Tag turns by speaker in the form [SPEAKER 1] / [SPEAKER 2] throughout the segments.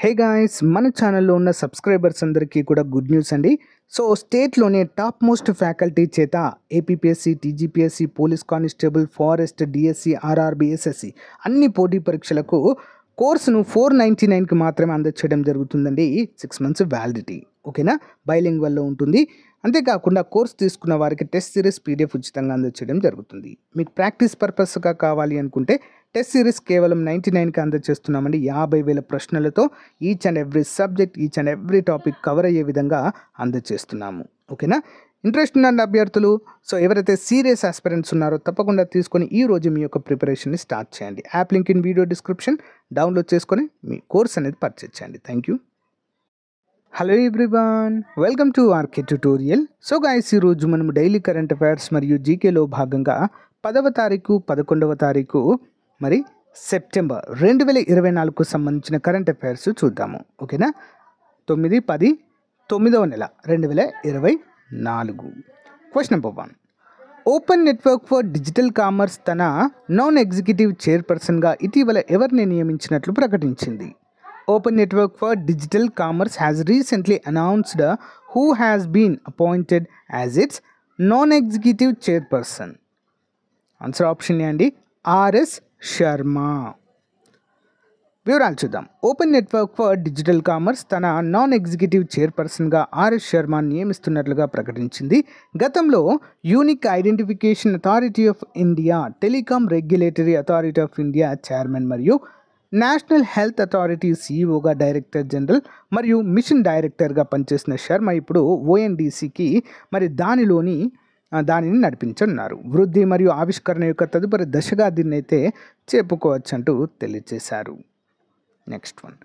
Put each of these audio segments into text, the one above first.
[SPEAKER 1] Hey guys, మన ఛానల్లో ఉన్న సబ్స్క్రైబర్స్ అందరికీ కూడా గుడ్ న్యూస్ అండి. సో స్టేట్లోనే టాప్ మోస్ట్ ఫ్యాకల్టీ చేత APPSC, TGPSC, police constable, forest, DSC, RRB, SSC అన్ని పోటీ పరీక్షలకు కోర్సును 499కి మాత్రమే అందచేయడం జరుగుతుందండి. 6 months వ్యాలిడిటీ, ఓకేనా. బైలింగ్వల్లో ఉంటుంది. అంతేకాకుండా కోర్స్ తీసుకున్న వారికి టెస్ట్ సిరీస్ పీడిఎఫ్ ఉచితంగా అందచేయడం జరుగుతుంది. మీకు ప్రాక్టీస్ పర్పస్గా కావాలి అనుకుంటే టెస్ట్ సిరీస్ కేవలం 99కి అందజేస్తున్నామండి. 50,000 ప్రశ్నలతో each and every subject, each and every topic cover అయ్యే విధంగా అందజేస్తున్నాము, ఓకేనా. ఇంట్రెస్ట్ ఉన్న అభ్యర్థులు, సో ఎవరైతే సీరియస్ ఆస్పిరెంట్స్ ఉన్నారో తప్పకుండా తీసుకొని ఈ రోజు మీ యొక్క ప్రిపరేషన్ని స్టార్ట్ చేయండి. App link in video description, download చేసుకొని మీ కోర్స్ అనేది పర్చేజ్ చేయండి. Thank you. Hello everyone, welcome to RK tutorial. So guys, ఈరోజు మనం డైలీ కరెంట్ అఫైర్స్ మరియు జీకేలో భాగంగా 10వ తారీఖు 11వ తారీఖు మరి సెప్టెంబర్ 2024కు సంబంధించిన కరెంట్ అఫైర్స్ చూద్దాము, ఓకేనా. 9, 10, 9వ నెల 2024. Question number 1. Open network for digital commerce తన నాన్ ఎగ్జిక్యూటివ్ చైర్పర్సన్గా ఇటీవల ఎవరిని నియమించినట్లు ప్రకటించింది? Open Network for Digital Commerce has recently announced who has been appointed as its non-executive chairperson. Answer option అండి, ఆర్ఎస్ శర్మ. వివరాలు చూద్దాం. Open network for digital commerce తన non executive చైర్పర్సన్గా ఆర్ఎస్ శర్మ నియమిస్తున్నట్లుగా ప్రకటించింది. గతంలో unique identification authority of India, telecom regulatory authority of India chairman మరియు national health authority సీఈఓగా డైరెక్టర్ జనరల్ మరియు మిషన్ డైరెక్టర్గా పనిచేసిన శర్మ ఇప్పుడు ఓఎన్డీసీకి మరి దానిని నడిపించనున్నారు. వృద్ధి మరియు ఆవిష్కరణ యొక్క తదుపరి దశగా దీన్ని అయితే చెప్పుకోవచ్చంటూ తెలియజేశారు. Next one.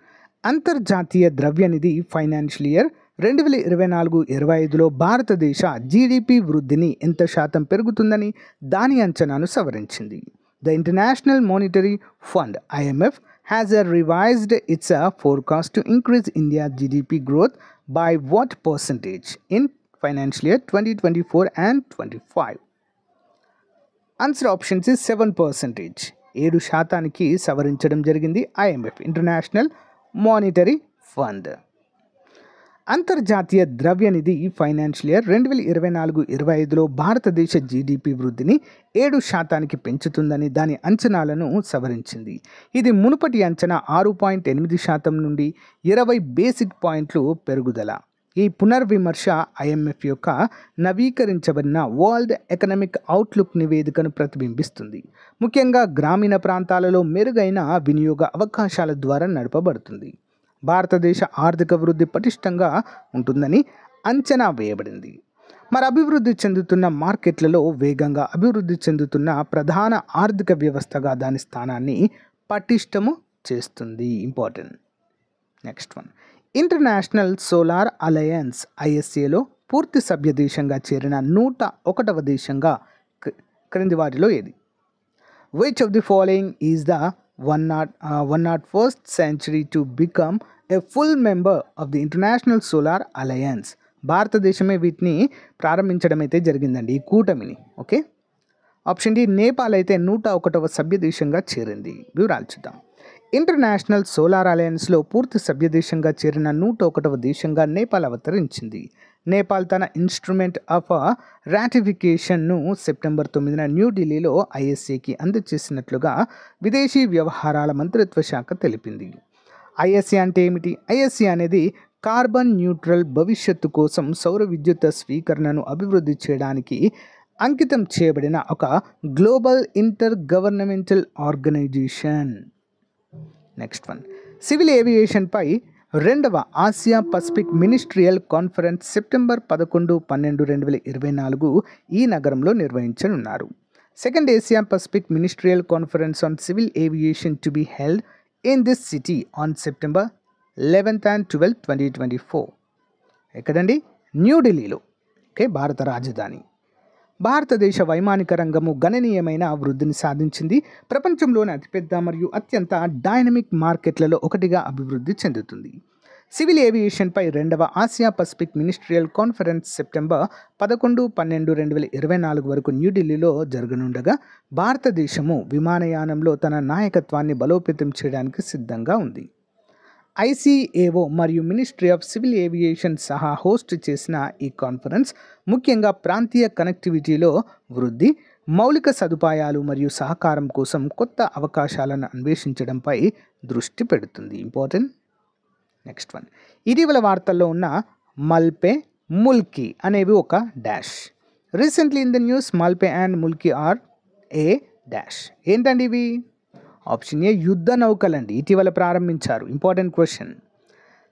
[SPEAKER 1] అంతర్జాతీయ ద్రవ్యనిధి ఫైనాన్షియల్ ఇయర్ 2024-25లో భారతదేశ జీడిపి వృద్ధిని ఎంత శాతం పెరుగుతుందని దాని అంచనాను సవరించింది. The International Monetary Fund (IMF) has revised its forecast to increase India's GDP growth by what percentage in financial year 2024 and 25? Answer options is 7%. 7% సవరించడం జరిగింది IMF, ఇంటర్నేషనల్ మానిటరీ ఫండ్. అంతర్జాతీయ ద్రవ్యనిధి ఫైనాన్షియల్ ఇయర్ 2024-25లో భారతదేశ జీడిపి వృద్ధిని 7% పెంచుతుందని దాని అంచనాలను సవరించింది. ఇది మునుపటి అంచనా 6.8% నుండి 20 బేసిక్ పాయింట్లు పెరుగుదల. ఈ పునర్విమర్శ IMF యొక్క నవీకరించబడిన వరల్డ్ ఎకనామిక్ అవుట్లుక్ నివేదికను ప్రతిబింబిస్తుంది. ముఖ్యంగా గ్రామీణ ప్రాంతాలలో మెరుగైన వినియోగ అవకాశాల ద్వారా నడపబడుతుంది. భారతదేశ ఆర్థిక వృద్ధి పటిష్టంగా ఉంటుందని అంచనా వేయబడింది. మరి అభివృద్ధి చెందుతున్న మార్కెట్లలో వేగంగా అభివృద్ధి చెందుతున్న ప్రధాన ఆర్థిక వ్యవస్థగా దాని స్థానాన్ని పటిష్టము చేస్తుంది. Important. Next one. International solar alliance ISAలో పూర్తి సభ్య దేశంగా చేరిన 101వ దేశంగా క్రింది వాటిలో ఏది? Which of the following is the 101st century to become a full member of the International Solar Alliance? భారతదేశమే వీటిని ప్రారంభించడం అయితే జరిగిందండి, ఈ కూటమిని, ఓకే. ఆప్షన్ డి, నేపాల్ అయితే 101వ సభ్య దేశంగా చేరింది. వివరాలు చూద్దాం. ఇంటర్నేషనల్ సోలార్ అలయన్స్లో పూర్తి సభ్య దేశంగా చేరిన 101వ దేశంగా నేపాల్ అవతరించింది. నేపాల్ తన ఇన్స్ట్రుమెంట్ ఆఫ్ రాటిఫికేషన్ను సెప్టెంబర్ 9న న్యూఢిల్లీలో ISAకి అందజేసినట్లుగా విదేశీ వ్యవహారాల మంత్రిత్వ శాఖ తెలిపింది. ISA అంటే ఏమిటి? ISA అనేది కార్బన్ న్యూట్రల్ భవిష్యత్తు కోసం సౌర విద్యుత్ స్వీకరణను అభివృద్ధి చేయడానికి అంకితం చేయబడిన ఒక global intergovernmental organization. Next one. Civil ఏవియేషన్పై 2వ Asia Pacific ministerial conference September 11, 12, 2024 ఈ నగరంలో నిర్వహించనున్నారు. Second Asia Pacific ministerial conference on civil aviation to be held in this city on September 11 and 12, 2024. ఎక్కడండి? న్యూఢిల్లీలో, ఓకే, భారత రాజధాని. భారతదేశ వైమానిక రంగము గణనీయమైన వృద్ధిని సాధించింది. ప్రపంచంలోని అతిపెద్ద మరియు అత్యంత డైనమిక్ మార్కెట్లలో ఒకటిగా అభివృద్ధి చెందుతుంది. సివిల్ ఏవియేషన్పై 2వ Asia Pacific ministerial conference September 11, 12, 2024 వరకు న్యూఢిల్లీలో జరగనుండగా భారతదేశము విమానయానంలో తన నాయకత్వాన్ని బలోపేతం చేయడానికి సిద్ధంగా ఉంది. ఐసీఏఓ మరియు మినిస్ట్రీ ఆఫ్ సివిల్ ఏవియేషన్ సహా హోస్ట్ చేసిన ఈ కాన్ఫరెన్స్ ముఖ్యంగా ప్రాంతీయ కనెక్టివిటీలో వృద్ధి, మౌలిక సదుపాయాలు మరియు సహకారం కోసం కొత్త అవకాశాలను అన్వేషించడంపై దృష్టి పెడుతుంది. ఇంపార్టెంట్. నెక్స్ట్ వన్, ఇటీవల వార్తల్లో ఉన్న మల్పే, ముల్కీ అనేవి ఒక dash. Recently in the news Malpe and Mulki are a dash. ఏంటండి ఇవి? ఆప్షన్ ఏ యుద్ధ నౌకలండి, ఇటీవల ప్రారంభించారు. Important question.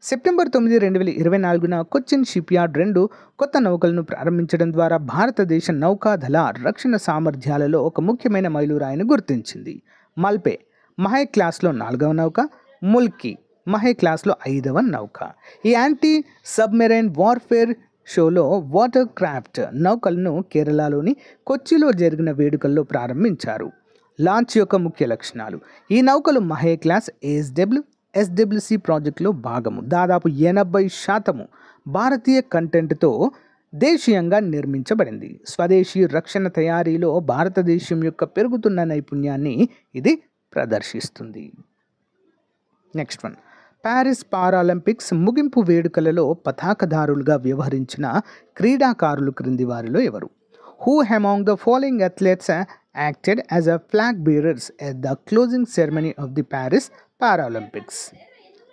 [SPEAKER 1] September 9, 2024 Cochin shipyard 2 కొత్త నౌకలను ప్రారంభించడం ద్వారా భారతదేశ నౌకాదళ రక్షణ సామర్థ్యాలలో ఒక ముఖ్యమైన మైలురాయిని గుర్తించింది. మల్పే మహే క్లాస్లో 4వ నౌక, ముల్కీ మహే క్లాస్లో 5వ నౌక. ఈ యాంటీ సబ్మెరైన్ వార్ఫేర్ షోలో వాటర్ క్రాఫ్ట్ నౌకలను కేరళలోని కొచ్చిలో జరిగిన వేడుకల్లో ప్రారంభించారు. లాంచ్ యొక్క ముఖ్య లక్షణాలు: ఈ నౌకలు మహే క్లాస్ ఎస్డబ్ల్యూసి ప్రాజెక్టులో భాగము. దాదాపు 80% భారతీయ కంటెంట్తో దేశీయంగా నిర్మించబడింది. స్వదేశీ రక్షణ తయారీలో భారతదేశం యొక్క పెరుగుతున్న నైపుణ్యాన్ని ఇది ప్రదర్శిస్తుంది. నెక్స్ట్ వన్, ప్యారిస్ పారాలింపిక్స్ ముగింపు వేడుకలలో పతాకదారులుగా వ్యవహరించిన క్రీడాకారులు క్రింది వారిలో ఎవరు? Who among the following athletes acted as a flag bearers at the closing ceremony of the Paris Paralympics?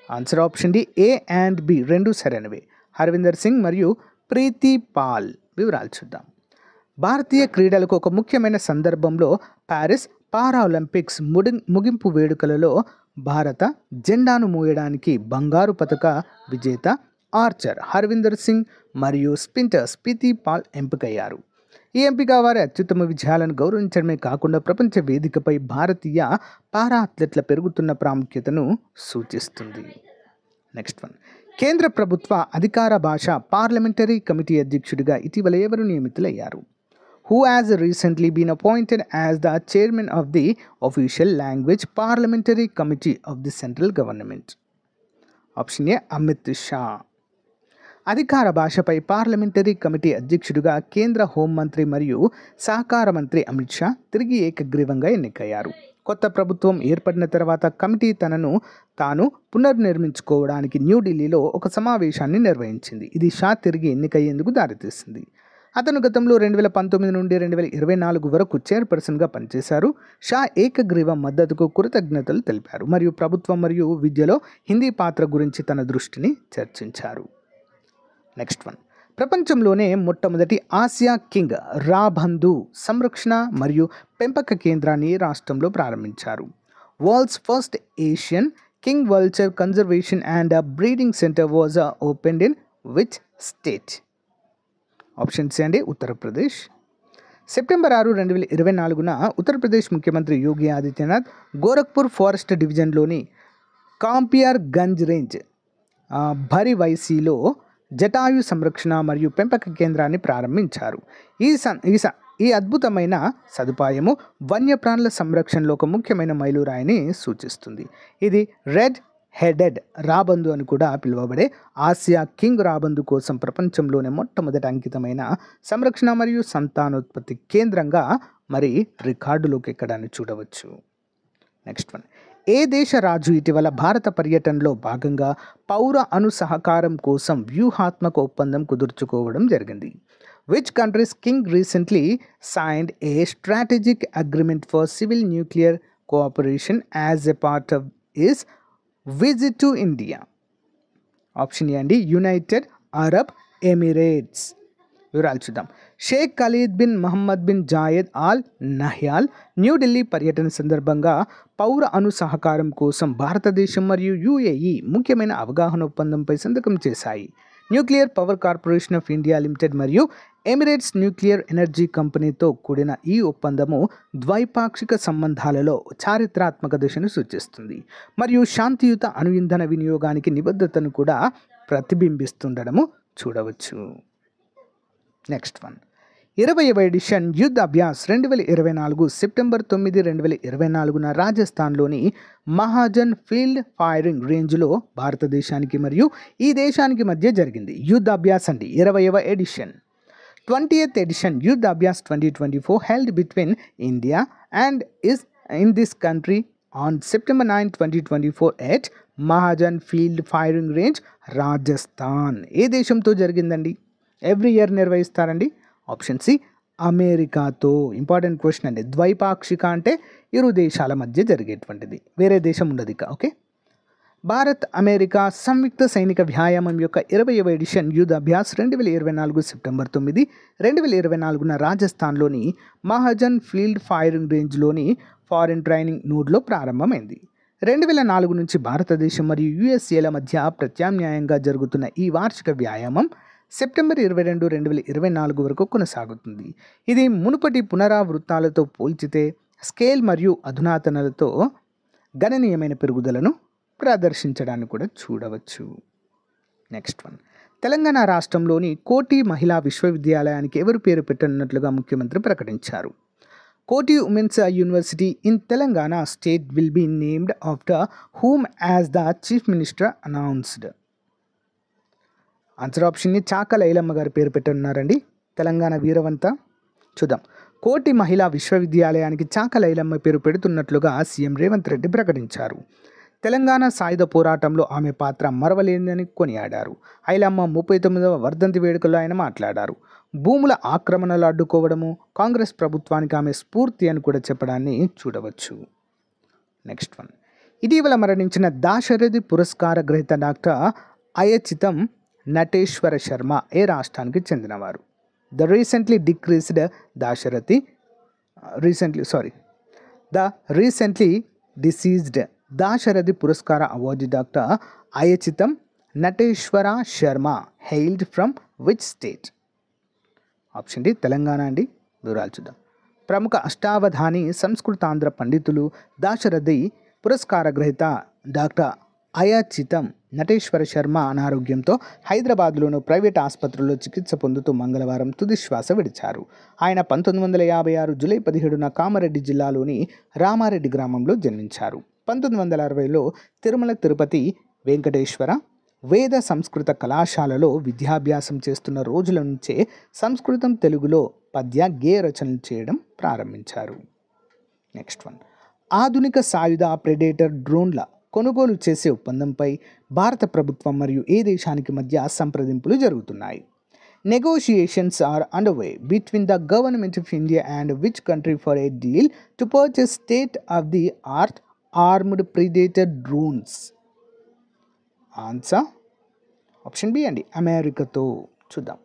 [SPEAKER 1] Answer option D, A and B రెండు సరైనవే. హర్విందర్ సింగ్ మరియు ప్రీతి పాల్. వివరాలు చూద్దాం. భారతీయ క్రీడలకు ఒక ముఖ్యమైన సందర్భంలో ప్యారిస్ పారాలింపిక్స్ ముగింపు వేడుకలలో భారత జెండాను మోయడానికి బంగారు పతక విజేత ఆర్చర్ హర్విందర్ సింగ్ మరియు స్ప్రింటర్ ప్రీతి పాల్ ఎంపికయ్యారు. ఈ ఎంపిక వారి అత్యుత్తమ విజయాలను గౌరవించడమే కాకుండా ప్రపంచ వేదికపై భారతీయ పారా అథ్లెట్ల పెరుగుతున్న ప్రాముఖ్యతను సూచిస్తుంది. నెక్స్ట్ వన్, కేంద్ర ప్రభుత్వ అధికార భాష పార్లమెంటరీ కమిటీ అధ్యక్షుడిగా ఇటీవల ఎవరు నియమితులయ్యారు? Who has recently been appointed as the chairman of the official language parliamentary committee of the central government? Option A, Amit Shah. అధికార భాషపై పార్లమెంటరీ కమిటీ అధ్యక్షుడిగా కేంద్ర హోంమంత్రి మరియు సహకార మంత్రి అమిత్ షా తిరిగి ఏకగ్రీవంగా ఎన్నికయ్యారు. కొత్త ప్రభుత్వం ఏర్పడిన తర్వాత కమిటీ తనను తాను పునర్నిర్మించుకోవడానికి న్యూఢిల్లీలో ఒక సమావేశాన్ని నిర్వహించింది. ఇది షా తిరిగి ఎన్నికయ్యేందుకు దారితీసింది. అతను గతంలో 2019 నుండి 2024 వరకు చైర్పర్సన్గా పనిచేశారు. షా ఏకగ్రీవ మద్దతుకు కృతజ్ఞతలు తెలిపారు మరియు ప్రభుత్వం మరియు విద్యలో హిందీ పాత్ర గురించి తన దృష్టిని చర్చించారు. నెక్స్ట్ వన్, ప్రపంచంలోనే మొట్టమొదటి ఆసియా కింగ్ రాబందు సంరక్షణ మరియు పెంపక కేంద్రాన్ని రాష్ట్రంలో ప్రారంభించారు. World's first Asian king vulture conservation and breeding centre was opened in which state? Option C అండి, ఉత్తరప్రదేశ్. సెప్టెంబర్ 6, 2024 ఉత్తరప్రదేశ్ ముఖ్యమంత్రి యోగి ఆదిత్యనాథ్ గోరఖ్పూర్ ఫారెస్ట్ డివిజన్లోని కాంపియర్ గంజ్ రేంజ్ భరివైసీలో జటాయు సంరక్షణ మరియు పెంపక కేంద్రాన్ని ప్రారంభించారు. ఈ అద్భుతమైన సదుపాయము వన్యప్రాణుల సంరక్షణలో ఒక ముఖ్యమైన మైలురాయిని సూచిస్తుంది. ఇది రెడ్ హెడెడ్ రాబందు అని కూడా పిలువబడే ఆసియా కింగ్ రాబందు కోసం ప్రపంచంలోనే మొట్టమొదటి అంకితమైన సంరక్షణ మరియు సంతానోత్పత్తి కేంద్రంగా మరి రికార్డులోకి ఎక్కడాన్ని చూడవచ్చు. నెక్స్ట్ వన్, ఏ దేశ రాజు ఇటీవల భారత పర్యటనలో భాగంగా పౌర అణు సహకారం కోసం వ్యూహాత్మక ఒప్పందం కుదుర్చుకోవడం జరిగింది? Which countries king recently signed a strategic agreement for civil nuclear cooperation as a part of his visit to India? Option A అండి, యునైటెడ్ అరబ్ ఎమిరేట్స్. వివరాలు చూద్దాం. Sheikh Khalid bin Mohamed bin Zayed Al Nahyan New Delhi పర్యటన సందర్భంగా పౌర అణు సహకారం కోసం భారతదేశం మరియు యుఏఈ ముఖ్యమైన అవగాహన ఒప్పందంపై సంతకం చేశాయి. Nuclear power corporation of India limited మరియు ఎమిరేట్స్ న్యూక్లియర్ ఎనర్జీ కంపెనీతో కూడిన ఈ ఒప్పందము ద్వైపాక్షిక సంబంధాలలో చారిత్రాత్మక దశను సూచిస్తుంది మరియు శాంతియుత అణు ఇంధన వినియోగానికి నిబద్ధతను కూడా ప్రతిబింబిస్తుండడము చూడవచ్చు. నెక్స్ట్ వన్, 20వ ఎడిషన్ యుద్ధ అభ్యాస్ 2024 సెప్టెంబర్ 9, 2024 రాజస్థాన్లోని మహాజన్ ఫీల్డ్ ఫైరింగ్ రేంజ్లో భారతదేశానికి మరియు ఈ దేశానికి మధ్య జరిగింది. యుద్ధ అభ్యాస్ అండి 20వ edition. 20th edition Youth Abhyas 2024 held between India and is in this country on September 9, 2024 at Mahajan field firing range Rajasthan. ఏ దేశంతో జరిగిందండి? ఎవ్రీ ఇయర్ నిర్వహిస్తారండి. ఆప్షన్ సి అమెరికాతో. ఇంపార్టెంట్ క్వశ్చన్ అండి. ద్వైపాక్షిక అంటే ఇరు దేశాల మధ్య జరిగేటువంటిది, వేరే దేశం ఉండదు ఇక. ఓకే. భారత్ అమెరికా సంయుక్త సైనిక వ్యాయామం యొక్క 20వ ఎడిషన్ యుద్ధ అభ్యాస్ 2024 సెప్టెంబర్ 9, 2024న రాజస్థాన్లోని మహాజన్ ఫీల్డ్ ఫైరింగ్ రేంజ్లోని ఫారెన్ ట్రైనింగ్ నోడ్లో ప్రారంభమైంది. 2004 నుంచి భారతదేశం మరియు యుఎస్ఏల మధ్య ప్రత్యామ్నాయంగా జరుగుతున్న ఈ వార్షిక వ్యాయామం సెప్టెంబర్ 22, 2024 వరకు కొనసాగుతుంది. ఇది మునుపటి పునరావృత్తాలతో పోల్చితే స్కేల్ మరియు అధునాతనలతో గణనీయమైన పెరుగుదలను ప్రదర్శించడాన్ని కూడా చూడవచ్చు. Next one. తెలంగాణ రాష్ట్రంలోని కోటి మహిళా విశ్వవిద్యాలయానికి ఎవరు పేరు పెట్టనున్నట్లుగా ముఖ్యమంత్రి ప్రకటించారు. Koti women's university in Telangana state will be named after whom as the chief minister announced. Answer ఆప్షన్ని చాకల ఐలమ్మ గారి పేరు పెట్టనున్నారండి. తెలంగాణ వీరవంత. చూద్దాం. కోటి మహిళా విశ్వవిద్యాలయానికి చాకల ఐలమ్మ పేరు పెడుతున్నట్లుగా సీఎం రేవంత్ రెడ్డి ప్రకటించారు. తెలంగాణ సాయుధ పోరాటంలో ఆమె పాత్ర మరవలేదని కొనియాడారు. ఐలమ్మ 39వ వర్ధంతి వేడుకల్లో ఆయన మాట్లాడారు. భూముల ఆక్రమణలు అడ్డుకోవడము కాంగ్రెస్ ప్రభుత్వానికి ఆమె స్ఫూర్తి అని కూడా చెప్పడాన్ని చూడవచ్చు. Next one. ఇటీవల మరణించిన దాశరథి పురస్కార గ్రహీత డాక్టర్ అయచితం నటేశ్వర శర్మ ఏ రాష్ట్రానికి చెందినవారు? ద రీసెంట్లీ డిసీజ్డ్ దాశరథి పురస్కార award doctor Ayachitam Nateshwara Sharma hailed from which state? Option D Telangana అండి. వివరాలు చూద్దాం. ప్రముఖ అష్టావధాని సంస్కృతాంధ్ర పండితులు దాశరథి పురస్కార గ్రహీత డాక్టర్ అయచితం నటేశ్వర శర్మ అనారోగ్యంతో హైదరాబాద్లోని ప్రైవేట్ ఆసుపత్రుల్లో చికిత్స పొందుతూ మంగళవారం తుది శ్వాస విడిచారు. ఆయన 1956 జూలై 17న కామారెడ్డి జిల్లాలోని రామారెడ్డి గ్రామంలో జన్మించారు. 1960లో తిరుమల తిరుపతి వెంకటేశ్వర వేద సంస్కృత కళాశాలలో విద్యాభ్యాసం చేస్తున్న రోజుల నుంచే సంస్కృతం తెలుగులో పద్య గేయ రచనలు చేయడం ప్రారంభించారు. Next one. ఆధునిక సాయుధ ప్రెడేటర్ డ్రోన్ల కొనుగోలు చేసే ఒప్పందంపై భారత ప్రభుత్వం మరియు ఏ దేశానికి మధ్య సంప్రదింపులు జరుగుతున్నాయి? Negotiations are underway between the government of India and which country for a deal to purchase state-of-the-art armed predator drones? Answer option B అండి. అమెరికాతో. చూద్దాం.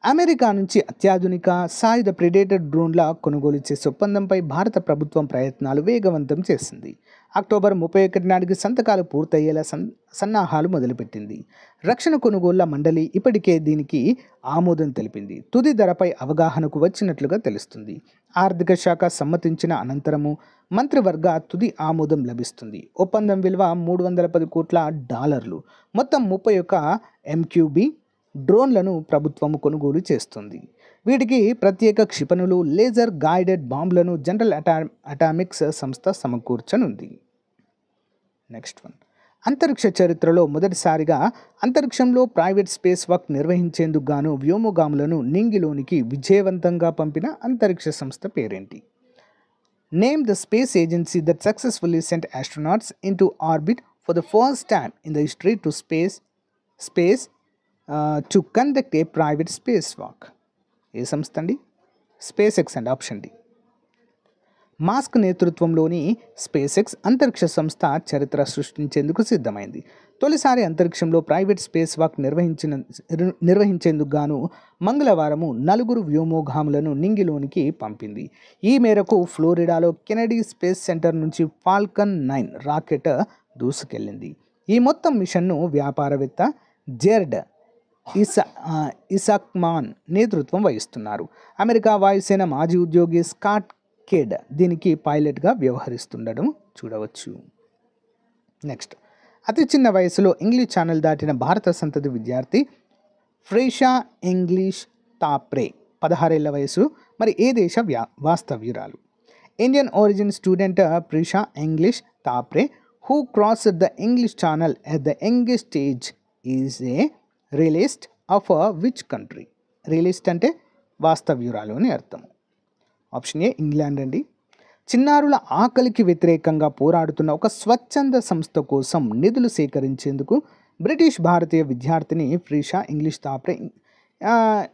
[SPEAKER 1] అమెరికా నుంచి అత్యాధునిక సాయుధ ప్రెడేటర్ డ్రోన్ల కొనుగోలు చేసే ఒప్పందంపై భారత ప్రభుత్వం ప్రయత్నాలు వేగవంతం చేసింది. అక్టోబర్ 31 నాటికి సంతకాలు పూర్తయ్యేలా సన్నాహాలు మొదలుపెట్టింది. రక్షణ కొనుగోళ్ల మండలి ఇప్పటికే దీనికి ఆమోదం తెలిపింది. తుది ధరపై అవగాహనకు వచ్చినట్లుగా తెలుస్తుంది. ఆర్థిక శాఖ సమ్మతించిన అనంతరము మంత్రివర్గ తుది ఆమోదం లభిస్తుంది. ఒప్పందం విలువ $310 కోట్ల. మొత్తం 31 MQB డ్రోన్లను ప్రభుత్వం కొనుగోలు చేస్తుంది. వీటికి ప్రత్యేక క్షిపణులు, లేజర్ గైడెడ్ బాంబులను జనరల్ అటామిక్స్ సంస్థ సమకూర్చనుంది. Next one. అంతరిక్ష చరిత్రలో మొదటిసారిగా అంతరిక్షంలో ప్రైవేట్ స్పేస్ వాక్ నిర్వహించేందుకు గాను వ్యోమగాములను నింగిలోనికి విజయవంతంగా పంపిన అంతరిక్ష సంస్థ పేరేంటి? Name the space agency that successfully sent astronauts into orbit for the first time in the history to space to conduct a private space walk. ఏ సంస్థ అండి? స్పేస్ ఎక్స్ అండి. Option D. మాస్క్ నేతృత్వంలోని స్పేస్ ఎక్స్ అంతరిక్ష సంస్థ చరిత్ర సృష్టించేందుకు సిద్ధమైంది. తొలిసారి అంతరిక్షంలో ప్రైవేట్ స్పేస్ వాక్ నిర్వహించేందుకు గాను మంగళవారము 4 వ్యోమగాములను నింగిలోనికి పంపింది. ఈ మేరకు ఫ్లోరిడాలో కెనడీ స్పేస్ సెంటర్ నుంచి ఫాల్కన్ 9 రాకెట్ దూసుకెళ్లింది. ఈ మొత్తం మిషన్ను వ్యాపారవేత్త జెర్డ్ ఇసాక్మాన్ నేతృత్వం వహిస్తున్నారు. అమెరికా వాయుసేన మాజీ ఉద్యోగి స్కాట్ కేడ్ దీనికి పైలట్గా వ్యవహరిస్తుండడం చూడవచ్చు. నెక్స్ట్. అతి చిన్న వయసులో ఇంగ్లీష్ ఛానల్ దాటిన భారత సంతతి విద్యార్థి ఫ్రేషా ఇంగ్లీష్ తాప్రే 16 ఏళ్ల వయసు. మరి ఏ దేశ వాస్తవ్యురాలు? Indian origin student Prisha English Tapre who crossed the English channel at the youngest age is a realist of which country? Realist అంటే వాస్తవ్యురాలు అని అర్థం. ఆప్షన్ ఏ ఇంగ్లాండ్ అండి. చిన్నారుల ఆకలికి వ్యతిరేకంగా పోరాడుతున్న ఒక స్వచ్ఛంద సంస్థ కోసం నిధులు సేకరించేందుకు బ్రిటిష్ భారతీయ విద్యార్థిని ఫ్రీషా ఇంగ్లీష్ తాప్రే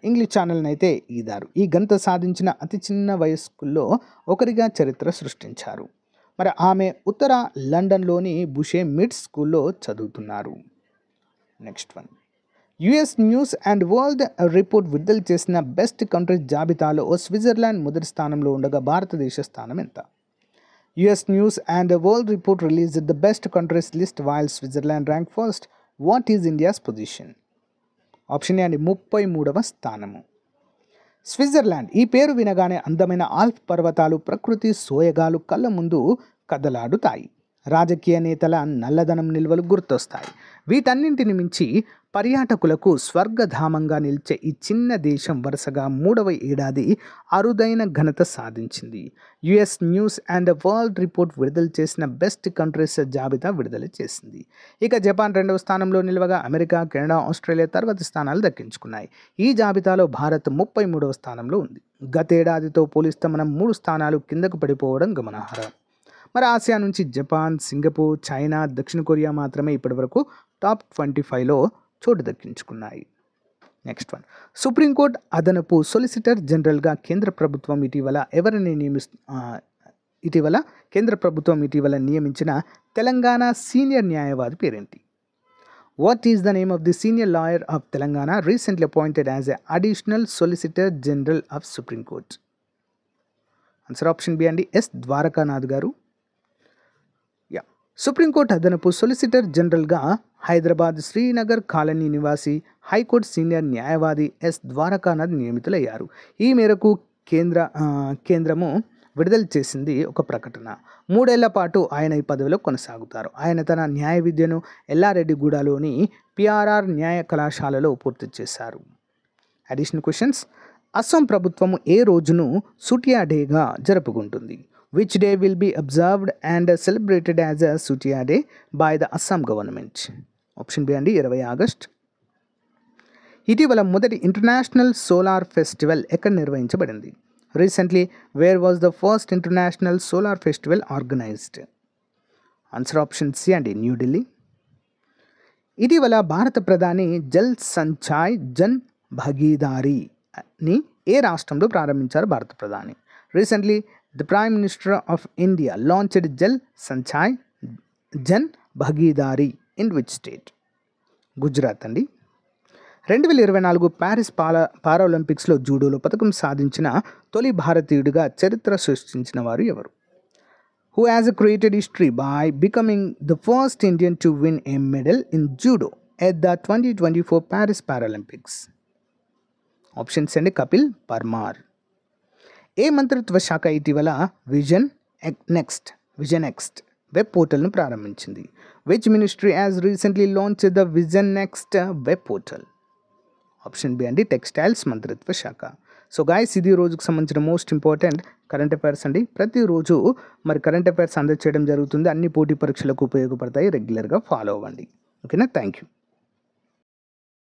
[SPEAKER 1] ఇంగ్లీష్ ఛానల్ని అయితే ఈదారు. ఈ ఘనత సాధించిన అతి చిన్న వయస్కుల్లో ఒకరిగా చరిత్ర సృష్టించారు. మరి ఆమె ఉత్తర లండన్లోని బుషే మిడ్ స్కూల్లో చదువుతున్నారు. Next one, US news and world report విడుదల చేసిన బెస్ట్ కంట్రీస్ జాబితాలో స్విట్జర్లాండ్ మొదటి స్థానంలో ఉండగా భారతదేశ స్థానం ఎంత? US news and world report released the best countries list while Switzerland rank first. What is India's position? Option A అండి 33వ స్థానము. స్విట్జర్లాండ్ ఈ పేరు వినగానే అందమైన ఆల్ప్ పర్వతాలు, ప్రకృతి సోయగాలు కళ్ళ ముందు కదలాడుతాయి. రాజకీయ నేతల నల్లధనం నిల్వలు గుర్తొస్తాయి. వీటన్నింటిని మించి పర్యాటకులకు స్వర్గధామంగా నిలిచే ఈ చిన్న దేశం వరుసగా 3వ ఏడాది అరుదైన ఘనత సాధించింది. US news and world report విడుదల చేసిన బెస్ట్ కంట్రీస్ జాబితా విడుదల చేసింది. ఇక జపాన్ 2వ స్థానంలో నిలవగా అమెరికా, కెనడా, ఆస్ట్రేలియా తర్వాతి స్థానాలు దక్కించుకున్నాయి. ఈ జాబితాలో భారత్ 33వ స్థానంలో ఉంది. గతేడాదితో పోలిస్తే మనం 3 స్థానాలు కిందకు పడిపోవడం గమనార్హం. మరి ఆసియా నుంచి జపాన్, సింగపూర్, చైనా, దక్షిణ కొరియా మాత్రమే ఇప్పటివరకు టాప్ 25లో చోటు దక్కించుకున్నాయి. నెక్స్ట్ వన్, సుప్రీంకోర్టు అదనపు సొలిసిటర్ జనరల్గా కేంద్ర ప్రభుత్వం ఇటీవల నియమించిన తెలంగాణ సీనియర్ న్యాయవాది పేరేంటి? What is the name of the senior lawyer of Telangana recently appointed as a additional solicitor general of supreme court? Answer option B అండి, ఎస్ ద్వారకానాథ్ గారు. సుప్రీంకోర్టు అదనపు సొలిసిటర్ జనరల్గా హైదరాబాద్ శ్రీనగర్ కాలనీ నివాసి హైకోర్టు సీనియర్ న్యాయవాది ఎస్ ద్వారకానాథ్ నియమితులయ్యారు. ఈ మేరకు కేంద్రము విడుదల చేసింది ఒక ప్రకటన. 3 ఏళ్ల పాటు ఆయన ఈ పదవిలో కొనసాగుతారు. ఆయన తన న్యాయ విద్యను ఎల్లారెడ్డిగూడలోని పిఆర్ఆర్ న్యాయ కళాశాలలో పూర్తి చేశారు. అడిషనల్ క్వశ్చన్స్, అస్సాం ప్రభుత్వము ఏ రోజును సుటియా డేగా జరుపుకుంటుంది? Which day will be observed and celebrated as a Sutiya Day by the Assam government? Option B అండి, 20 ఆగస్ట్. ఇటీవల మొదటి ఇంటర్నేషనల్ సోలార్ ఫెస్టివల్ ఎక్కడ నిర్వహించబడింది? Recently where was the first international solar festival organised? Answer option C అండి, న్యూఢిల్లీ. ఇటీవల భారత ప్రధాని జల్ సంచాయ్ జన్ భాగీదారీని ఏ రాష్ట్రంలో ప్రారంభించారు భారత ప్రధాని? Recently the prime minister of India launched Jal Sanchay Jan Bhagidari in which state? Gujarat అండి. 2024 ప్యారిస్ పారాలింపిక్స్లో జూడోలో పథకం సాధించిన తొలి భారతీయుడిగా చరిత్ర సృష్టించిన వారు ఎవరు? Who has created history by becoming the first Indian to win a medal in judo at the 2024 Paris Paralympics? Options అండి, కపిల్ పర్మార్. ఏ మంత్రిత్వ శాఖ ఇటీవల విజన్ నెక్స్ట్ వెబ్ పోర్టల్ను ప్రారంభించింది? Which ministry has recently launch the vision next web portal? Option B అండి, textiles మంత్రిత్వ శాఖ. So guys, ఇది రోజుకు సంబంధించిన మోస్ట్ ఇంపార్టెంట్ కరెంట్ అఫైర్స్ అండి. ప్రతిరోజు మరి కరెంట్ అఫైర్స్ అందజేయడం జరుగుతుంది. అన్ని పోటీ పరీక్షలకు ఉపయోగపడతాయి. రెగ్యులర్గా ఫాలో అవ్వండి. ఓకేనా? Thank you.